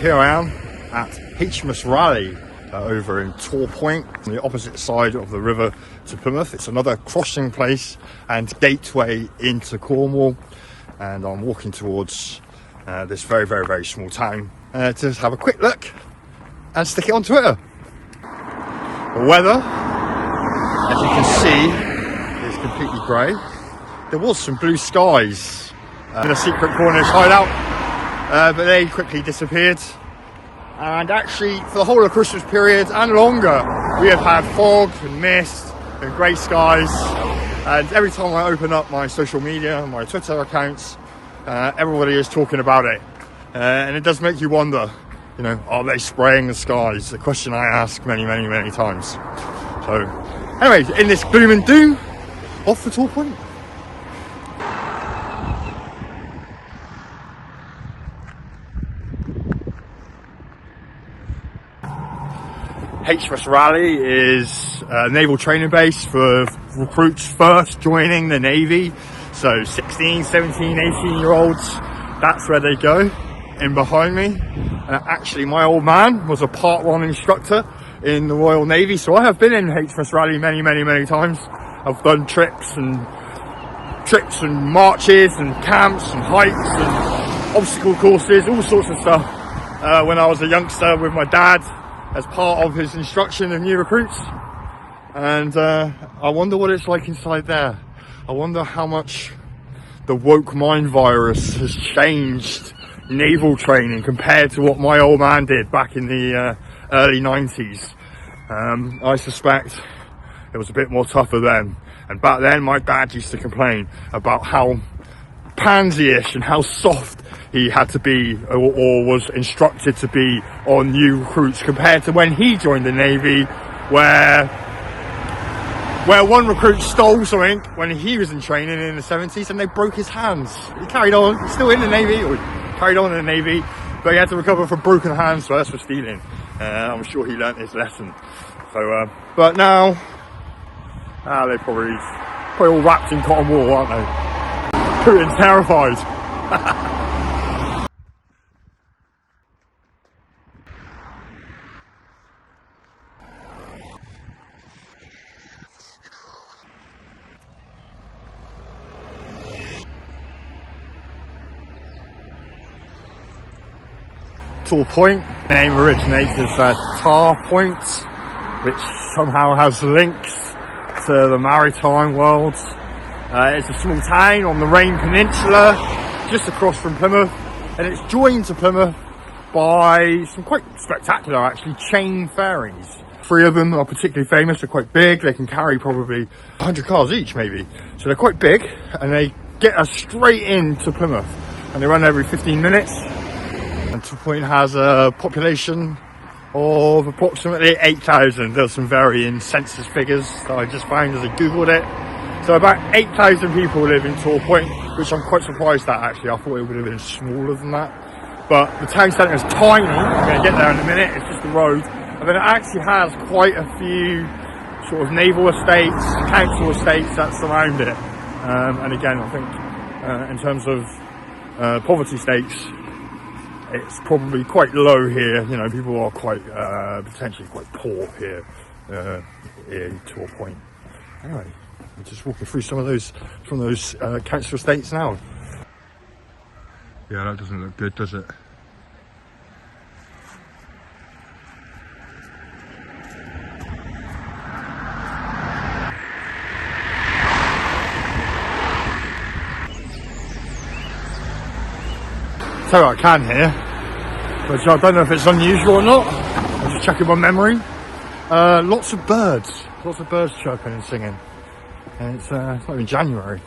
Here I am at HMS Raleigh over in Torpoint, on the opposite side of the river to Plymouth. It's another crossing place and gateway into Cornwall, and I'm walking towards this very small town to just have a quick look and stick it on Twitter. The weather, as you can see, is completely grey. There was some blue skies in a secret Cornish hideout, but they quickly disappeared. And actually, for the whole of Christmas period and longer, we have had fog and mist and grey skies. And every time I open up my social media, my Twitter accounts, everybody is talking about it. And it does make you wonder, you know, are they spraying the skies? The question I ask many times. So, anyway, in this gloom and doom, off for Torpoint. HMS Raleigh is a naval training base for recruits first joining the Navy. So 16, 17, 18-year-olds, that's where they go. In behind me, actually my old man was a Part 1 instructor in the Royal Navy, so I have been in HMS Raleigh many times. I've done trips and marches and camps and hikes and obstacle courses, all sorts of stuff when I was a youngster with my dad as part of his instruction of new recruits. And I wonder what it's like inside there. I wonder how much the woke mind virus has changed naval training compared to what my old man did back in the early 90s. I suspect it was a bit more tougher then. And back then my dad used to complain about how pansy-ish and how soft he had to be or was instructed to be on new recruits compared to when he joined the Navy, where one recruit stole something when he was in training in the 70s and they broke his hands. He carried on, he's still in the Navy, or carried on in the Navy, but he had to recover from broken hands, so that's for stealing. I'm sure he learnt his lesson. So, but now, they're probably all wrapped in cotton wool, aren't they? Putin's terrified. Torpoint, the name originates as Torpoint, which somehow has links to the maritime world. It's a small town on the Rame Peninsula, just across from Plymouth, and it's joined to Plymouth by some quite spectacular, actually, chain ferries. 3 of them are particularly famous. They're quite big. They can carry probably 100 cars each, maybe. So they're quite big, and they get us straight into Plymouth, and they run every 15 minutes. And Torpoint has a population of approximately 8,000. There's some varying census figures that I just found as I googled it. So about 8,000 people live in Torpoint, which I'm quite surprised at, actually. I thought it would have been smaller than that. But the town centre is tiny. I'm going to get there in a minute. It's just the road. And then it actually has quite a few sort of naval estates, council estates that surround it. And again, I think in terms of poverty stakes, it's probably quite low here. You know, people are quite potentially quite poor here in Torpoint. Anyway, I'm just walking through some of those council estates now. Yeah, that doesn't look good, does it? So I can hear, but I don't know if it's unusual or not. I'm just checking my memory. Lots of birds chirping and singing, and it's not even January.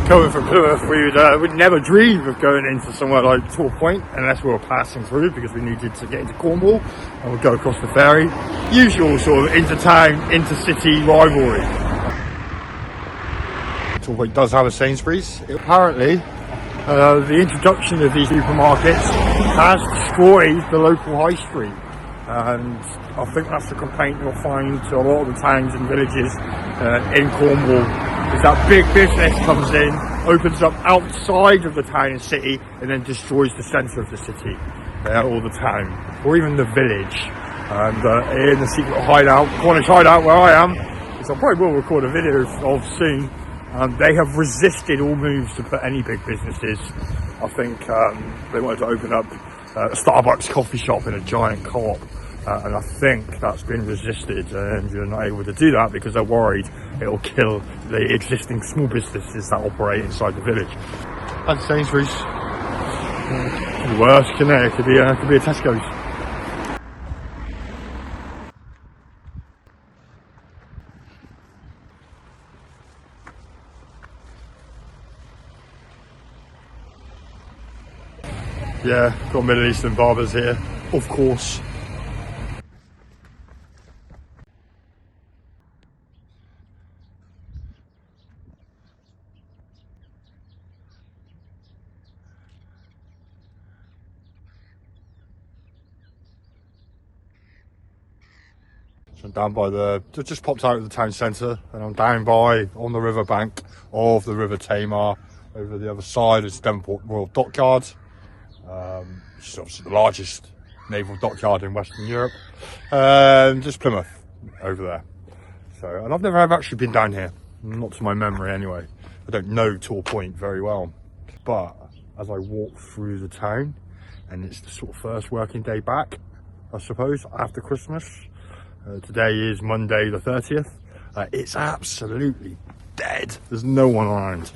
Coming from Plymouth, we'd never dream of going into somewhere like Torpoint unless we were passing through, because we needed to get into Cornwall and we'd go across the ferry. Usual sort of inter-town, inter-city rivalry. Torpoint does have a Sainsbury's. Apparently, the introduction of these supermarkets has destroyed the local high street. and I think that's the complaint you'll find to a lot of the towns and villages in Cornwall, is that big business comes in, opens up outside of the town and city, and then destroys the centre of the city, or the town, or even the village. And in the secret hideout, Cornish hideout where I am, which I probably will record a video of soon, they have resisted all moves to put any big businesses. I think they wanted to open up a Starbucks coffee shop in a giant co-op, and I think that's been resisted, and you're not able to do that because they're worried it'll kill the existing small businesses that operate inside the village. That's Sainsbury's. Could be worse, couldn't it? It could be a Tesco's. Yeah, got Middle Eastern barbers here, of course. So I'm down by just popped out of the town centre, and I'm down on the riverbank of the River Tamar. Over the other side is Devonport Royal Dockyard, which is obviously the largest naval dockyard in Western Europe. Just Plymouth over there. So, and I've never actually been down here, not to my memory anyway. I don't know Torpoint very well, but as I walk through the town, and it's the sort of first working day back, I suppose, after Christmas. Today is Monday the 30th. It's absolutely dead. There's no one around.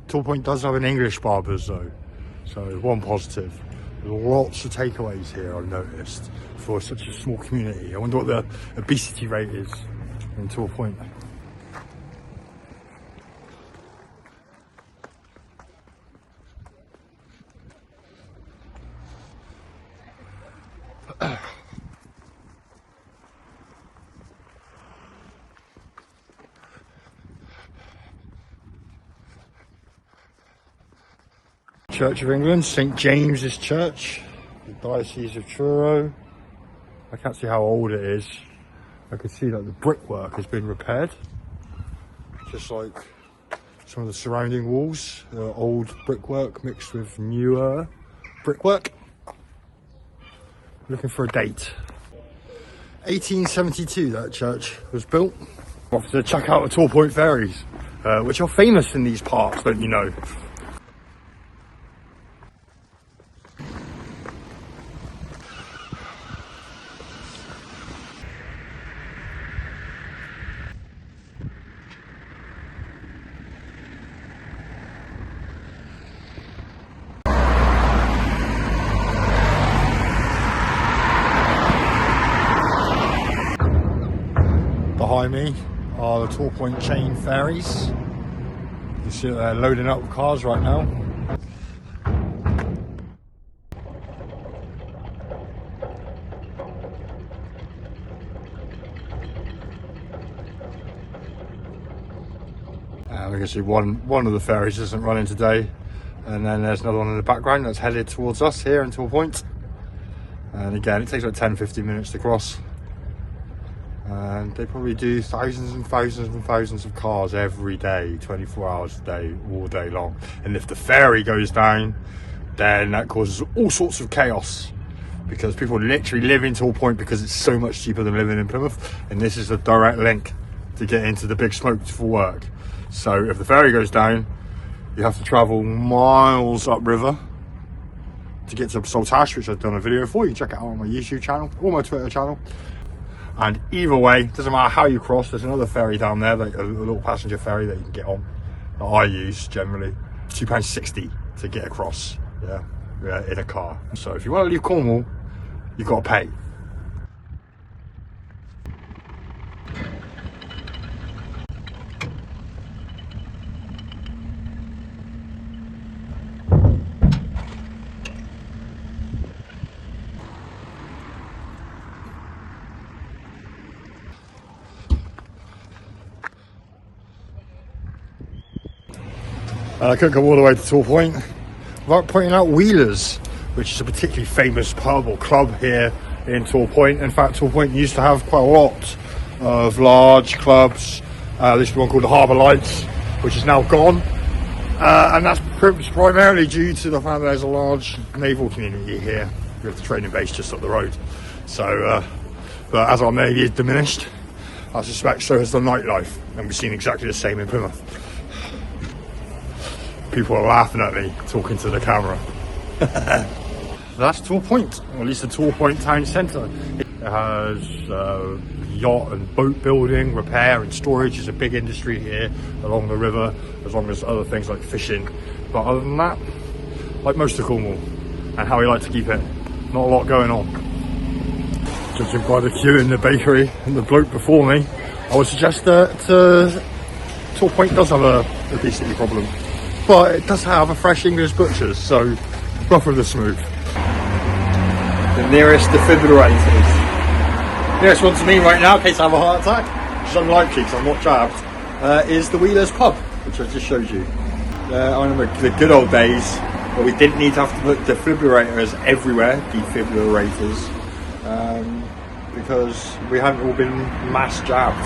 Torpoint does have an English barbers though, so one positive. There's lots of takeaways here, I've noticed, for such a small community. I wonder what the obesity rate is in Torpoint. Church of England, St James's Church, the Diocese of Truro. I can't see how old it is. I can see that the brickwork has been repaired, just like some of the surrounding walls. Old brickwork mixed with newer brickwork. Looking for a date. 1872 that church was built. Off to check out the Torpoint ferries, which are famous in these parts, don't you know? Behind me are the Torpoint chain ferries. You see they're loading up cars right now. We can see one of the ferries isn't running today, and then there's another one in the background that's headed towards us here in Torpoint. And again, it takes about 10-15 minutes to cross. And they probably do thousands and thousands and thousands of cars every day, 24 hours a day, all day long. And if the ferry goes down, then that causes all sorts of chaos, because people literally live in Torpoint because it's so much cheaper than living in Plymouth, and this is a direct link to get into the big smoke for work. So if the ferry goes down, you have to travel miles upriver to get to Saltash, which I've done a video for. You can check it out on my YouTube channel or my Twitter channel. And either way, doesn't matter how you cross, there's another ferry down there, like a little passenger ferry that you can get on, that I use generally. £2.60 to get across, yeah, in a car. So if you want to leave Cornwall, you've got to pay. I couldn't come all the way to Torpoint without pointing out Wheelers, which is a particularly famous pub or club here in Torpoint. In fact, Torpoint used to have quite a lot of large clubs. This one called the Harbour Lights, which is now gone. And that's primarily due to the fact that there's a large naval community here with the training base just up the road. So, but as our navy is diminished, I suspect so has the nightlife, and we've seen exactly the same in Plymouth. People are laughing at me talking to the camera. That's Torpoint, or at least the Torpoint town centre. It has yacht and boat building, repair and storage is a big industry here along the river, as long as other things like fishing. But other than that, like most of Cornwall and how we like to keep it, not a lot going on. Judging by the queue in the bakery and the bloke before me, I would suggest that Torpoint does have a obesity problem, but it does have a fresh English butcher's, so rough with the smooth. The nearest defibrillators. Nearest one to me right now, in case I have a heart attack, which is unlikely because I'm not jabbed, is the Wheelers pub, which I just showed you. I remember the good old days where we didn't need to have to put defibrillators everywhere, because we hadn't all been mass jabbed.